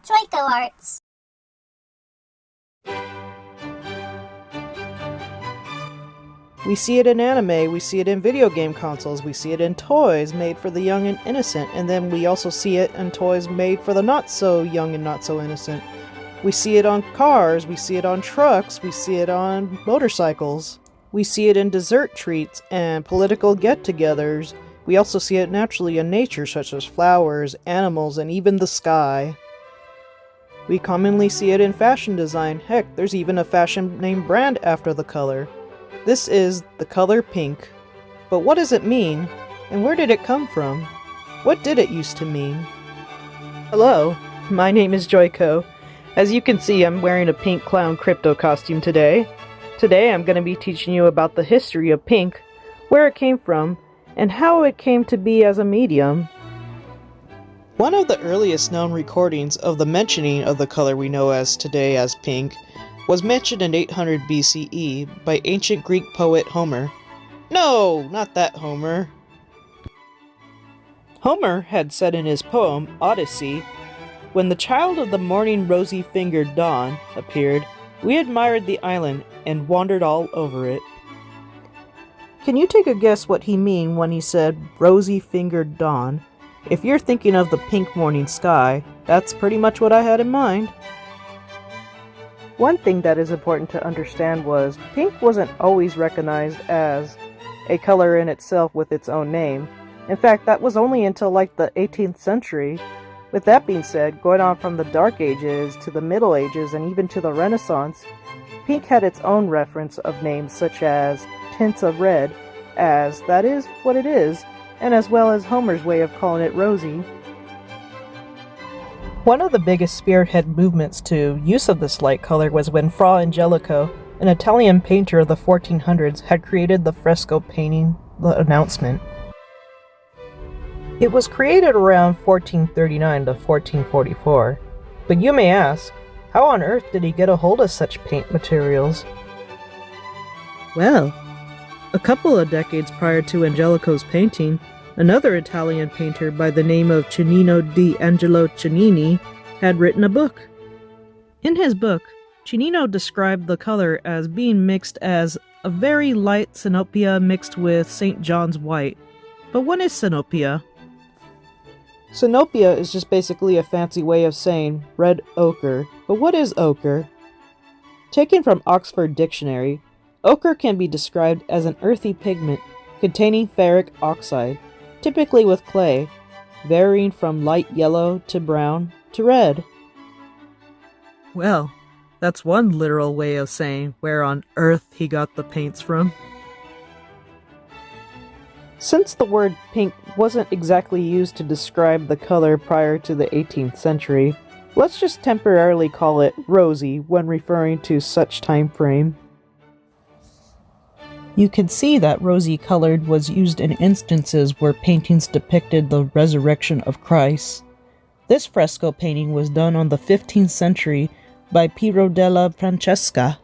Joyco Arts. We see it in anime, we see it in video game consoles, we see it in toys made for the young and innocent, and then we also see it in toys made for the not so young and not so innocent. We see it on cars, we see it on trucks, we see it on motorcycles. We see it in dessert treats and political get-togethers. We also see it naturally in nature, such as flowers, animals, and even the sky. We commonly see it in fashion design. Heck, there's even a fashion name brand after the color. This is the color pink. But what does it mean? And where did it come from? What did it used to mean? Hello, my name is Joyco. As you can see, I'm wearing a pink clown crypto costume today. Today I'm going to be teaching you about the history of pink, where it came from, and how it came to be as a medium. One of the earliest known recordings of the mentioning of the color we know as today as pink was mentioned in 800 BCE by ancient Greek poet Homer. No, not that Homer. Homer had said in his poem, Odyssey, "When the child of the morning rosy-fingered dawn appeared, we admired the island and wandered all over it." Can you take a guess what he mean when he said rosy-fingered dawn? If you're thinking of the pink morning sky, that's pretty much what I had in mind. One thing that is important to understand was pink wasn't always recognized as a color in itself with its own name. In fact, that was only until like the 18th century. With that being said, going on from the Dark Ages to the Middle Ages and even to the Renaissance, pink had its own reference of names such as tints of red, as that is what it is, and as well as Homer's way of calling it rosy. One of the biggest spearhead movements to use of this light color was when Fra Angelico, an Italian painter of the 1400s, had created the fresco painting The Announcement. It was created around 1439 to 1444, but you may ask, how on earth did he get a hold of such paint materials? Well, a couple of decades prior to Angelico's painting, another Italian painter by the name of Cennino di Angelo Cennini had written a book. In his book, Cennino described the color as being mixed as a very light cyanopia mixed with St. John's white. But what is cyanopia? Cyanopia is just basically a fancy way of saying red ochre. But what is ochre? Taken from Oxford Dictionary, ochre can be described as an earthy pigment containing ferric oxide, typically with clay, varying from light yellow to brown to red. Well, that's one literal way of saying where on earth he got the paints from. Since the word pink wasn't exactly used to describe the color prior to the 18th century, let's just temporarily call it rosy when referring to such time frame. You can see that rosy-colored was used in instances where paintings depicted the resurrection of Christ. This fresco painting was done on the 15th century by Piero della Francesca.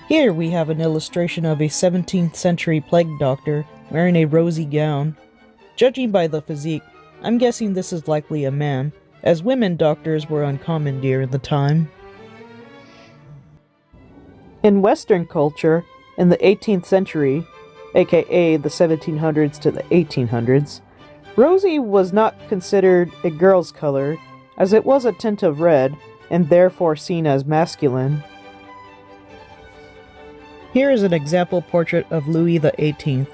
Here we have an illustration of a 17th century plague doctor wearing a rosy gown. Judging by the physique, I'm guessing this is likely a man, as women doctors were uncommon during the time. In Western culture, in the 18th century, aka the 1700s to the 1800s, rosy was not considered a girl's color, as it was a tint of red, and therefore seen as masculine. Here is an example portrait of Louis XVIII,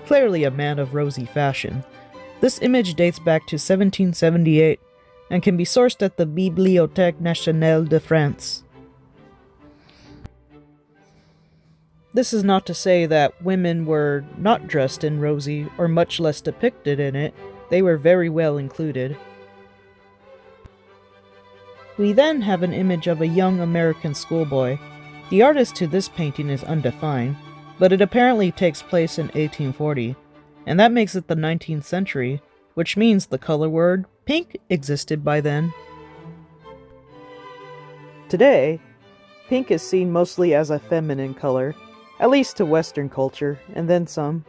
clearly a man of rosy fashion. This image dates back to 1778, and can be sourced at the Bibliothèque Nationale de France. This is not to say that women were not dressed in rosy, or much less depicted in it. They were very well included. We then have an image of a young American schoolboy. The artist to this painting is undefined, but it apparently takes place in 1840, and that makes it the 19th century, which means the color word pink existed by then. Today, pink is seen mostly as a feminine color, at least to Western culture, and then some.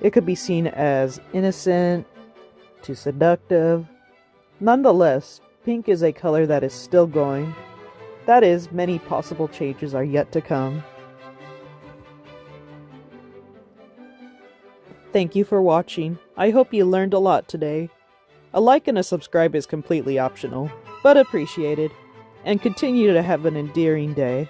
It could be seen as innocent, too seductive. Nonetheless, pink is a color that is still going. That is, many possible changes are yet to come. Thank you for watching. I hope you learned a lot today. A like and a subscribe is completely optional, but appreciated. And continue to have an endearing day.